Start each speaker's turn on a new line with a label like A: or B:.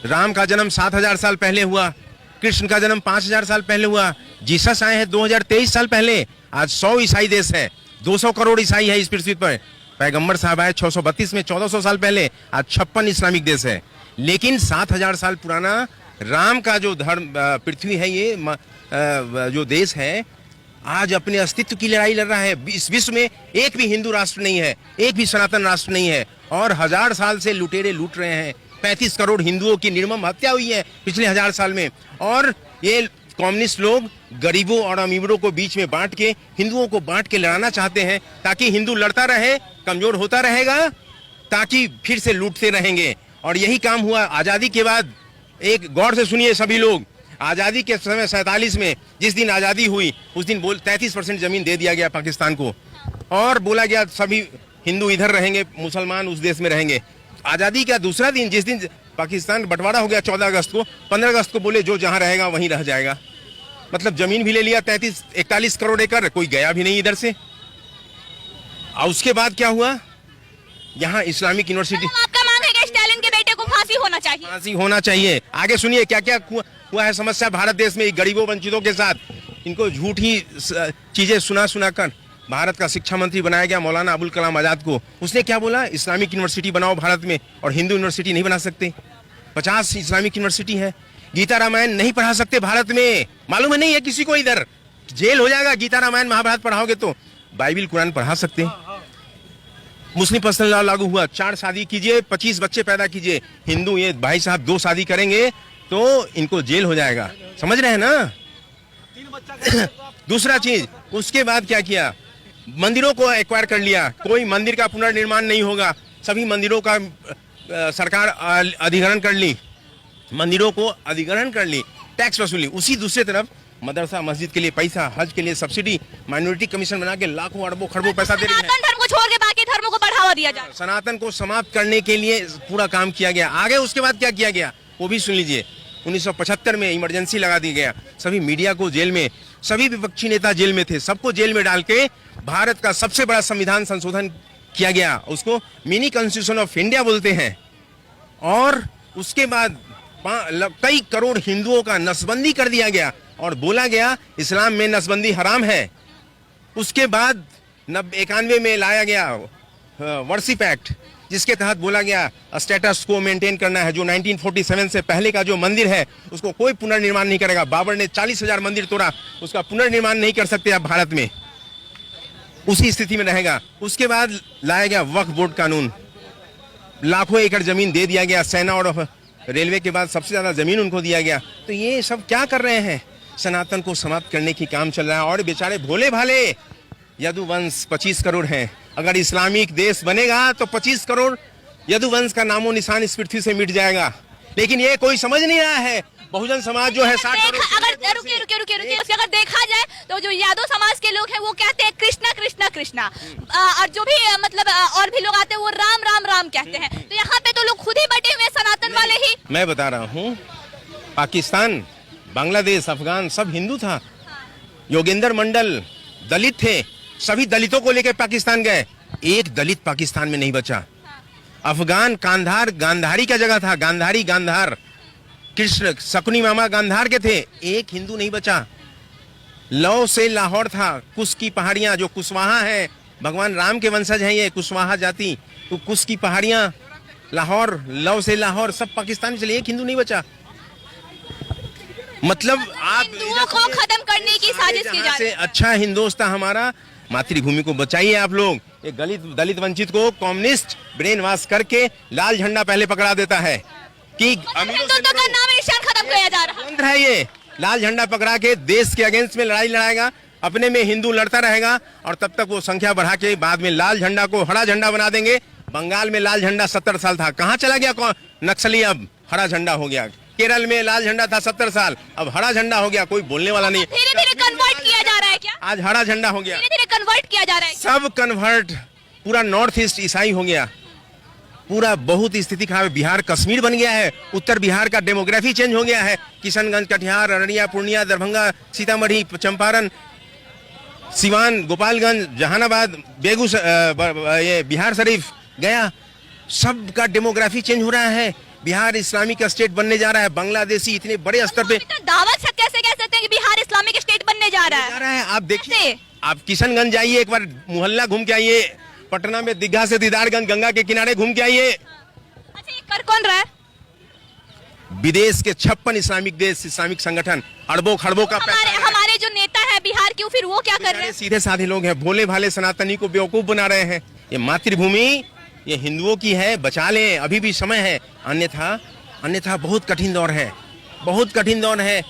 A: राम का जन्म 7000 साल पहले हुआ, कृष्ण का जन्म 5000 साल पहले हुआ, जीसस आए हैं 2023 साल पहले। आज 100 ईसाई देश है, 200 करोड़ ईसाई है इस पृथ्वी पर। पैगंबर साहब आए 632 में 1400 साल पहले। आज 56 इस्लामिक देश है। लेकिन 7000 साल पुराना राम का जो धर्म पृथ्वी है, ये जो देश है, आज अपने अस्तित्व की लड़ाई लड़ रहा है। इस विश्व में एक भी हिंदू राष्ट्र नहीं है, एक भी सनातन राष्ट्र नहीं है, और 1000 साल से लुटेरे लूट रहे हैं। 35 करोड़ हिंदुओं की निर्मम हत्या हुई है पिछले 1000 साल में। और ये कम्युनिस्ट लोग गरीबों और अमीरों को बीच में बांट के, हिंदुओं को बांट के लड़ाना चाहते हैं, ताकि हिंदू लड़ता रहे, कमजोर होता रहेगा, ताकि फिर से लूटते रहेंगे। और यही काम हुआ आजादी के बाद। एक गौर से सुनिए सभी लोग, आजादी के समय 47 में जिस दिन आजादी हुई, उस दिन 33% जमीन दे दिया गया पाकिस्तान को, और बोला गया सभी हिंदू इधर रहेंगे, मुसलमान उस देश में रहेंगे। आजादी का दूसरा दिन, जिस दिन पाकिस्तान बंटवारा हो गया 14 अगस्त को, 15 अगस्त को बोले जो जहां रहेगा वहीं रह जाएगा। मतलब जमीन भी ले लिया 41 करोड़ एकड़, कोई गया भी नहीं इधर से। और उसके बाद क्या हुआ, यहाँ इस्लामिक यूनिवर्सिटी।
B: आपका मांग है कि स्टालिन के बेटे को फांसी होना चाहिए?
A: फांसी होना चाहिए। आगे सुनिए क्या क्या हुआ है समस्या भारत देश में गरीबों वंचितों के साथ। इनको झूठी चीजें सुना कर भारत का शिक्षा मंत्री बनाया गया मौलाना अबुल कलाम आजाद को। उसने क्या बोला, इस्लामिक यूनिवर्सिटी बनाओ भारत में, और हिंदू यूनिवर्सिटी नहीं बना सकते। 50 इस्लामिक यूनिवर्सिटी है। गीता रामायण नहीं पढ़ा सकते भारत में, मालूम है नहीं है किसी को, इधर जेल हो जाएगा। गीता रामायण महाभारत पढ़ाओगे तो बाइबिल कुरान पढ़ा सकते। मुस्लिम पर्सनल लॉ लागू हुआ, 4 शादी कीजिए, 25 बच्चे पैदा कीजिए। हिंदू ये भाई साहब 2 शादी करेंगे तो इनको जेल हो जाएगा, समझ रहे हैं ना। दूसरा चीज, उसके बाद क्या किया, मंदिरों को एक्वायर कर लिया। कोई मंदिर का पुनर्निर्माण नहीं होगा, सभी मंदिरों का सरकार अधिग्रहण कर ली, मंदिरों को अधिग्रहण कर ली, टैक्स वसूली। उसी दूसरी तरफ मदरसा मस्जिद के लिए पैसा, हज के लिए सब्सिडी, माइनॉरिटी कमीशन बना के लाखों अरबों खरबों पैसा दे रही है।
B: सनातन धर्म को छोड़ के बाकी धर्मों को बढ़ावा दिया जाए।
A: सनातन को समाप्त करने के लिए पूरा काम किया गया। आगे उसके बाद क्या किया गया वो भी सुन लीजिए। 1975 में इमरजेंसी लगा दी गया, सभी मीडिया को जेल में, सभी विपक्षी नेता जेल में थे, सबको जेल में डाल के भारत का सबसे बड़ा संविधान संशोधन किया गया। उसको मिनी कॉन्स्टिट्यूशन ऑफ इंडिया बोलते हैं। और उसके बाद कई करोड़ हिंदुओं का नसबंदी कर दिया गया और बोला गया इस्लाम में नसबंदी हराम है। उसके बाद 91 में लाया गया वर्शिप एक्ट, जिसके तहत बोला गया स्टेटस को मेंटेन करना है। जो 1947 से पहले का जो मंदिर है उसको कोई पुनर्निर्माण नहीं करेगा। बाबर ने 40,000 मंदिर तोड़ा, उसका पुनर्निर्माण नहीं कर सकते आप भारत में, उसी स्थिति में रहेगा। उसके बाद लाया गया वक्फ बोर्ड कानून, लाखों एकड़ जमीन दे दिया गया। सेना और रेलवे के बाद सबसे ज्यादा जमीन उनको दिया गया। तो ये सब क्या कर रहे हैं, सनातन को समाप्त करने की काम चल रहा है। और बेचारे भोले भाले यदुवंश 25 करोड़ हैं। अगर इस्लामिक देश बनेगा तो 25 करोड़ यदुवंश का नामो निशान इस पृथ्वी से मिट जाएगा। लेकिन ये कोई समझ नहीं रहा है। बहुजन समाज जो है 60 करोड़।
B: अगर रुकिए, अगर देखा जाए तो जो यादव समाज के लोग हैं वो कहते हैं कृष्णा कृष्णा कृष्णा, और जो भी मतलब और भी लोग आते हैं वो राम राम राम कहते हैं। तो यहाँ पे तो लोग खुद ही बटे हुए सनातन वाले ही।
A: मैं बता रहा हूँ, पाकिस्तान, बांग्लादेश, अफगान सब हिंदू था। योगेंद्र मंडल दलित थे, सभी दलितों को लेकर पाकिस्तान गए, एक दलित पाकिस्तान में नहीं बचा। अफगान कांधार गांधारी का जगह था, गांधारी गांधार, कृष्ण शकुनी मामा गांधार के थे, एक हिंदू नहीं बचा। लौ से लाहौर था, कुश की पहाड़ियां जो कुशवाहा है, भगवान राम के वंशज हैं ये कुशवाहा जाति, तो कुश की पहाड़ियां, लाहौर, लौ से लाहौर सब पाकिस्तान में चले, एक हिंदू नहीं बचा। मतलब आप
B: हिंदुओं को खत्म करने की साजिश की जा रही है।
A: अच्छा हिंदुस्तान हमारा, मातृभूमि को बचाइए आप लोग। एक दलित वंचित को कम्युनिस्ट ब्रेन वॉश करके लाल झंडा पहले पकड़ा देता है कि
B: हिंदुत्व का नाम निशान खत्म किया जा रहा
A: है। ये लाल झंडा पकड़ा के देश के अगेंस्ट में लड़ाई लड़ाएगा, अपने में हिंदू लड़ता रहेगा, और तब तक वो संख्या बढ़ा के बाद में लाल झंडा को हरा झंडा बना देंगे। बंगाल में लाल झंडा 70 साल था, कहाँ चला गया कौन नक्सली, अब हरा झंडा हो गया। केरल में लाल झंडा था 70 साल, अब हरा झंडा हो गया, कोई बोलने वाला नहीं।
B: धीरे धीरे कन्वर्ट किया जा रहा है क्या?
A: आज हरा झंडा हो गया,
B: धीरे धीरे कन्वर्ट किया जा रहा है।
A: सब कन्वर्ट, पूरा नॉर्थ ईस्ट ईसाई हो गया, पूरा बहुत स्थिति खराब है। बिहार कश्मीर बन गया है, उत्तर बिहार का डेमोग्राफी चेंज हो गया है। किशनगंज, कटिहार, अररिया, पूर्णिया, दरभंगा, सीतामढ़ी, चंपारण, सिवान, गोपालगंज, जहानाबाद, बेगूसराय, ये बिहार शरीफ, गया, सब का डेमोग्राफी चेंज हो रहा है। बिहार इस्लामिक स्टेट बनने जा रहा है। बांग्लादेशी इतने बड़े स्तर पे
B: तो दावत से कैसे कह सकते हैं कि बिहार इस्लामिक स्टेट बनने जा रहा
A: जा
B: है?
A: रहा है। आप देखिए,
B: कैसे?
A: आप किशनगंज जाइए, एक बार मोहल्ला घूम के आइए। पटना में दीघा से दीदारगंज, गंगा के किनारे घूम के आइए।
B: अच्छा, ये कर कौन रहा है?
A: विदेश के 56 इस्लामिक देश, इस्लामिक संगठन, अरबों खरबों का पैसा
B: हमारे
A: है।
B: हमारे जो नेता है बिहार के, फिर वो क्या कर रहे
A: बेचारे
B: हैं?
A: सीधे साधे लोग हैं, भोले भाले सनातनी को बेवकूफ बना रहे हैं। ये मातृभूमि ये हिंदुओं की है, बचा लें, अभी भी समय है। अन्यथा बहुत कठिन दौर है, बहुत कठिन दौर है।